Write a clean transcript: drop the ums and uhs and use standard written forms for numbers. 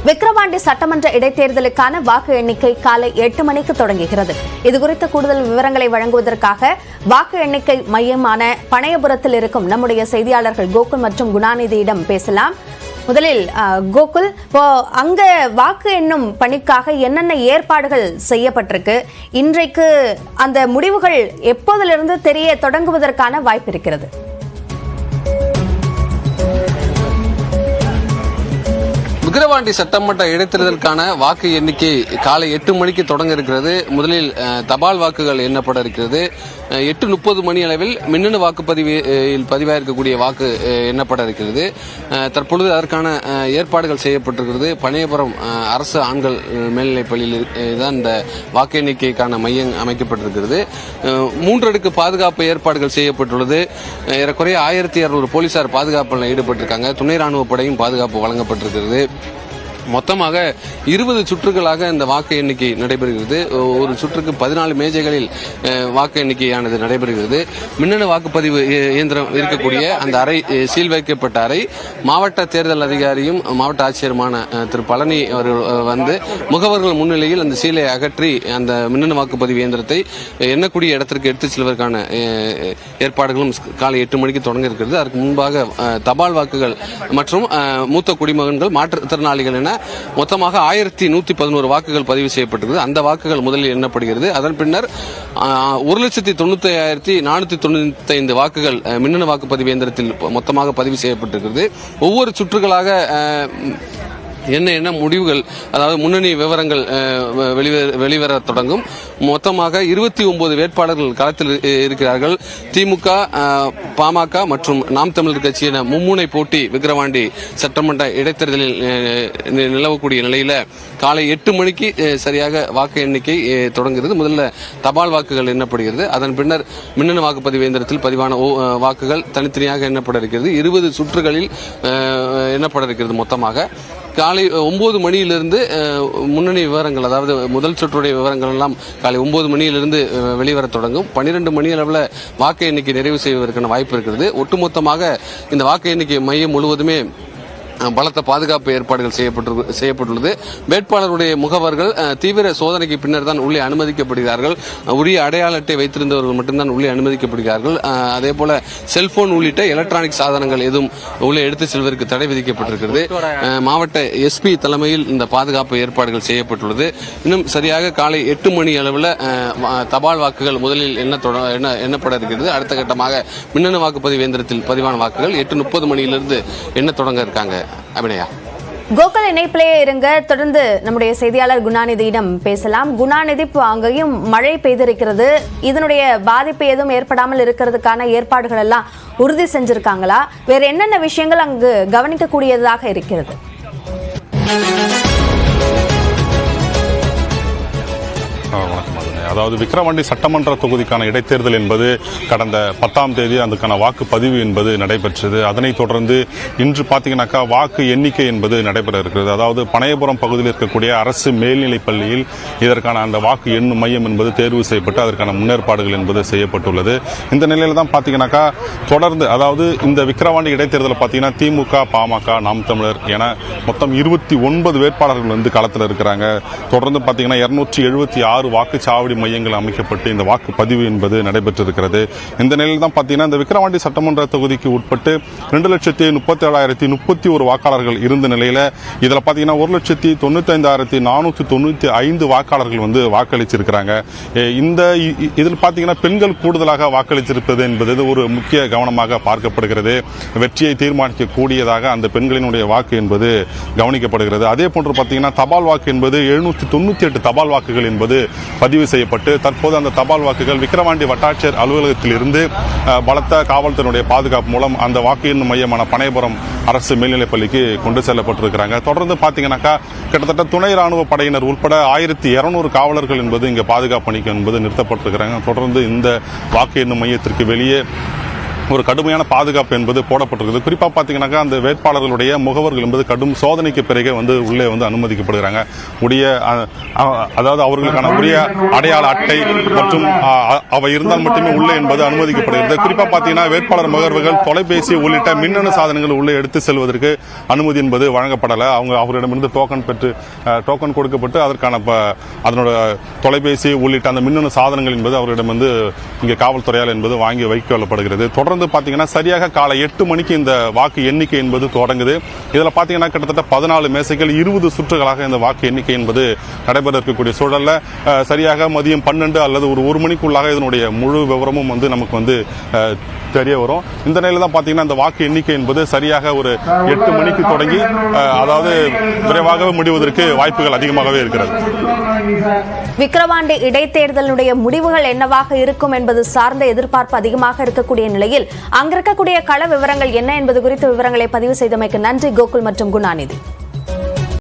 விக்கிரவாண்டி சட்டமன்ற இடைத்தேர்தலுக்கான வாக்கு எண்ணிக்கை காலை 8 மணிக்கு தொடங்குகிறது. இதுகுறித்த கூடுதல் விவரங்களை வழங்குவதற்காக வாக்கு எண்ணிக்கை மையமான பனையபுரத்தில் இருக்கும் நம்முடைய செய்தியாளர்கள் கோகுல் மற்றும் குணாநிதியிடம் பேசலாம். முதலில் கோகுல், இப்போ அங்க வாக்கு எண்ணும் பணிக்காக என்னென்ன ஏற்பாடுகள் செய்யப்பட்டிருக்கு, இன்றைக்கு அந்த முடிவுகள் எப்போதிலிருந்து தெரிய தொடங்குவதற்கான வாய்ப்பு இருக்கிறது? விக்கிரவாண்டி சட்டமன்ற இடைத்தேர்தலுக்கான வாக்கு எண்ணிக்கை காலை 8 மணிக்கு தொடங்க இருக்கிறது. முதலில் தபால் வாக்குகள் எண்ணப்பட இருக்கிறது. 8:30 மணி அளவில் மின்னணு வாக்குப்பதிவில் பதிவாயிருக்கக்கூடிய வாக்கு எண்ணப்பட இருக்கிறது. தற்பொழுது அதற்கான ஏற்பாடுகள் செய்யப்பட்டிருக்கிறது. பனையபுரம் அரசு ஆண்கள் மேல்நிலைப் பள்ளியில் தான் இந்த வாக்கு எண்ணிக்கைக்கான மையம் அமைக்கப்பட்டிருக்கிறது. 3 அடுக்கு பாதுகாப்பு ஏற்பாடுகள் செய்யப்பட்டுள்ளது. ஏறக்குறைய 1200 போலீசார் பாதுகாப்பில் ஈடுபட்டிருக்காங்க. துணை ராணுவ படையும் பாதுகாப்பு வழங்கப்பட்டிருக்கிறது. மொத்தமாக 20 சுற்றுகளாக இந்த வாக்கு எண்ணிக்கை நடைபெறுகிறது. ஒரு சுற்றுக்கு 14 மேஜைகளில் வாக்கு எண்ணிக்கையானது நடைபெறுகிறது. மின்னணு வாக்குப்பதிவு இயந்திரம் இருக்கக்கூடிய அந்த அறை சீல் வைக்கப்பட்ட அறை மாவட்ட தேர்தல் அதிகாரியும் மாவட்ட ஆட்சியருமான திரு பழனி அவர்கள் வந்து முகவர்கள் முன்னிலையில் அந்த சீலை அகற்றி அந்த மின்னணு வாக்குப்பதிவு இயந்திரத்தை எண்ணக்கூடிய இடத்திற்கு எடுத்துச் செல்வதற்கான ஏற்பாடுகளும் காலை 8 மணிக்கு தொடங்க இருக்கிறது. அதற்கு முன்பாக தபால் வாக்குகள் மற்றும் மூத்த குடிமகன்கள் மாற்றுத்திறனாளிகள் என மொத்தமாக 1111 வாக்குகள் பதிவு செய்யப்பட்டிருக்கிறது. அந்த வாக்குகள் முதலில் எண்ணப்படுகிறது. அதன் பின்னர் 1,95,495 வாக்குகள் மின்னணு வாக்குப்பதிவு இயந்திரத்தில் மொத்தமாக பதிவு செய்யப்பட்டிருக்கிறது. ஒவ்வொரு சுற்றுகளாக என்ன முடிவுகள், அதாவது முன்னணி விவரங்கள் வெளிவர தொடங்கும். மொத்தமாக 29 வேட்பாளர்கள் களத்தில் இருக்கிறார்கள். திமுக, பாமக மற்றும் நாம் தமிழர் கட்சி என மும்முனை போட்டி விக்கிரவாண்டி சட்டமன்ற இடைத்தேர்தலில் நிலவக்கூடிய நிலையில காலை 8 மணிக்கு சரியாக வாக்கு எண்ணிக்கை தொடங்குகிறது. முதல்ல தபால் வாக்குகள் எண்ணப்படுகிறது. அதன் பின்னர் மின்னணு வாக்குப்பதிவு இயந்திரத்தில் பதிவான வாக்குகள் தனித்தனியாக எண்ணப்பட இருக்கிறது. 20 சுற்றுகளில் எண்ணப்பட இருக்கிறது. மொத்தமாக காலை 9 மணியிலிருந்து முன்னணி விவரங்கள், அதாவது முதல் சுற்றுடைய விவரங்கள் எல்லாம் காலை 9 மணியிலிருந்து வெளிவர தொடங்கும். 12 மணி அளவில் வாக்கு எண்ணிக்கை நிறைவு செய்வதற்கான வாய்ப்பு இருக்கிறது. ஒட்டுமொத்தமாக இந்த வாக்கு எண்ணிக்கை மையம் முழுவதுமே பலத்த பாதுகாப்பு ஏற்பாடுகள் செய்யப்பட்டுள்ளது. வேட்பாளருடைய முகவர்கள் தீவிர சோதனைக்கு பின்னர் தான் உள்ளே அனுமதிக்கப்படுகிறார்கள். உரிய அடையாள அட்டை வைத்திருந்தவர்கள் மட்டும்தான் உள்ளே அனுமதிக்கப்படுகிறார்கள். அதே போல செல்போன் உள்ளிட்ட எலக்ட்ரானிக் சாதனங்கள் எதுவும் உள்ளே எடுத்து செல்வதற்கு தடை விதிக்கப்பட்டிருக்கிறது. மாவட்ட எஸ்பி தலைமையில் இந்த பாதுகாப்பு ஏற்பாடுகள் செய்யப்பட்டுள்ளது. இன்னும் சரியாக காலை 8 மணி அளவில் தபால் வாக்குகள் முதலில் எண்ணப்பட இருக்கிறது. அடுத்த கட்டமாக மின்னணு வாக்குப்பதிவு இயந்திரத்தில் பதிவான வாக்குகள் 8:30 மணியிலிருந்து எண்ண தொடங்க இருக்காங்க. அபிநயா, கோகுல் இணைப்பிலேயே இருங்க. தொடர்ந்து நம்முடைய செய்தியாளர் குணாநிதியிடம் பேசலாம். குணாநிதி, அங்கேயும் மழை பெய்திருக்கிறது. இதனுடைய பாதிப்பு எதுவும் ஏற்படாமல் இருக்கிறதுக்கான ஏற்பாடுகள் எல்லாம் உறுதி செஞ்சிருக்காங்களா? வேற என்னென்ன விஷயங்கள் அங்கு கவனிக்கக்கூடியதாக இருக்கிறது? அதாவது விக்கிரவாண்டி சட்டமன்ற தொகுதிக்கான இடைத்தேர்தல் என்பது கடந்த 10ஆம் தேதி அதுக்கான வாக்குப்பதிவு என்பது நடைபெற்றது. அதனைத் தொடர்ந்து இன்று பார்த்தீங்கன்னாக்கா வாக்கு எண்ணிக்கை என்பது நடைபெற இருக்கிறது. அதாவது பனையபுரம் பகுதியில் இருக்கக்கூடிய அரசு மேல்நிலைப் பள்ளியில் இதற்கான அந்த வாக்கு எண்ணும் மையம் என்பது தேர்வு செய்யப்பட்டு அதற்கான முன்னேற்பாடுகள் என்பது செய்யப்பட்டுள்ளது. இந்த நிலையில தான் பார்த்தீங்கன்னாக்கா தொடர்ந்து, அதாவது இந்த விக்கிரவாண்டி இடைத்தேர்தலில் பார்த்தீங்கன்னா திமுக, பாமக, நாம் தமிழர் என மொத்தம் 29 வேட்பாளர்கள் வந்து களத்தில் இருக்கிறாங்க. தொடர்ந்து பார்த்தீங்கன்னா 276 வாக்குச்சாவடி மையங்கள் அமைக்கப்பட்டு இந்த வாக்குப்பதிவு என்பது நடைபெற்றிருக்கிறது. இந்த நிலையில் தான் பார்த்தீங்கன்னா இந்த விக்கிரவாண்டி சட்டமன்ற தொகுதிக்கு உட்பட்டு 2,37,031 வாக்காளர்கள் இருந்த நிலையில இதில் பார்த்தீங்கன்னா 1,95,495 வாக்காளர்கள் வந்து வாக்களிச்சிருக்கிறாங்க. இதில் பார்த்தீங்கன்னா பெண்கள் கூடுதலாக வாக்களிச்சிருப்பது என்பது ஒரு முக்கிய கவனமாக பார்க்கப்படுகிறது. வெற்றியை தீர்மானிக்கக்கூடியதாக அந்த பெண்களினுடைய வாக்கு என்பது கவனிக்கப்படுகிறது. அதே போன்று பார்த்தீங்கன்னா தபால் வாக்கு என்பது 798 தபால் வாக்குகள் என்பது பதிவு செய்யப்பட்டு தற்போது அந்த தபால் வாக்குகள் விக்கிரவாண்டி வட்டாட்சியர் அலுவலகத்தில் இருந்து பலத்த காவல்துறையினுடைய பாதுகாப்பு மூலம் அந்த வாக்கு எண்ணும் மையமான பனையபுரம் அரசு மேல்நிலைப் பள்ளிக்கு கொண்டு செல்லப்பட்டிருக்கிறாங்க. தொடர்ந்து பார்த்தீங்கன்னாக்கா கிட்டத்தட்ட துணை ராணுவ படையினர் உட்பட 1200 காவலர்கள் என்பது இங்கே பாதுகாப்பு பணிக்கு என்பது நிறுத்தப்பட்டிருக்கிறாங்க. தொடர்ந்து இந்த வாக்கு எண்ணும் மையத்திற்கு வெளியே ஒரு கடுமையான பாதுகாப்பு என்பது போடப்பட்டிருக்குது. குறிப்பாக பார்த்தீங்கன்னாக்கா அந்த வேட்பாளர்களுடைய முகவர்கள் என்பது கடும் சோதனைக்கு பிறகே உள்ளே அனுமதிக்கப்படுகிறாங்க. அதாவது அவர்களுக்கான உரிய அடையாள அட்டை மற்றும் அவை இருந்தால் மட்டுமே உள்ளே என்பது அனுமதிக்கப்படுகிறது. குறிப்பாக பார்த்தீங்கன்னா வேட்பாளர் முகவர்கள், தொலைபேசி உள்ளிட்ட மின்னணு சாதனங்கள் உள்ளே எடுத்து செல்வதற்கு அனுமதி என்பது வழங்கப்படலை. அவரிடமிருந்து டோக்கன் கொடுக்கப்பட்டு அதற்கான அதனோட தொலைபேசி உள்ளிட்ட அந்த மின்னணு சாதனங்கள் என்பது அவரிடம் இங்கே காவல்துறையால் என்பது வாங்கி வைக்கொள்ளப்படுகிறது. தொடர்ந்து பாத்தீங்கன்னா சரியாக காலை 8 மணிக்கு இந்த வாக்கு எண்ணிக்கை என்பது தொடங்குது. இதுல பாத்தீங்கன்னா கிட்டத்தட்ட 14 மேசைகள் 20 சுற்றுகளாக இந்த வாக்கு எண்ணிக்கை என்பது நடைபெற இருக்கக்கூடிய சூழல்ல சரியாக மதியம் 12 அல்லது ஒரு மணிக்குள்ளாக இதனுடைய முழு விவரமும் நமக்கு தெரிய வரும். இந்த நிலையில தான் பாத்தீங்கன்னா இந்த வாக்கு எண்ணிக்கை என்பது சரியாக ஒரு 8 மணிக்கு தொடங்கி அதாவது விரைவாக முடிவதற்கு வாய்ப்புகள் அதிகமாகவே இருக்கிறது. விக்கிரவாண்டி இடைத்தேர்தலுடைய முடிவுகள் என்னவாக இருக்கும் என்பது சார்ந்த எதிர்பார்ப்பு அதிகமாக இருக்கக்கூடிய நிலையில் அங்கிருக்கக்கூடிய கள விவரங்கள் என்ன என்பது குறித்த விவரங்களை பதிவு செய்தமைக்கு நன்றி கோகுல் மற்றும் குணாநிதி.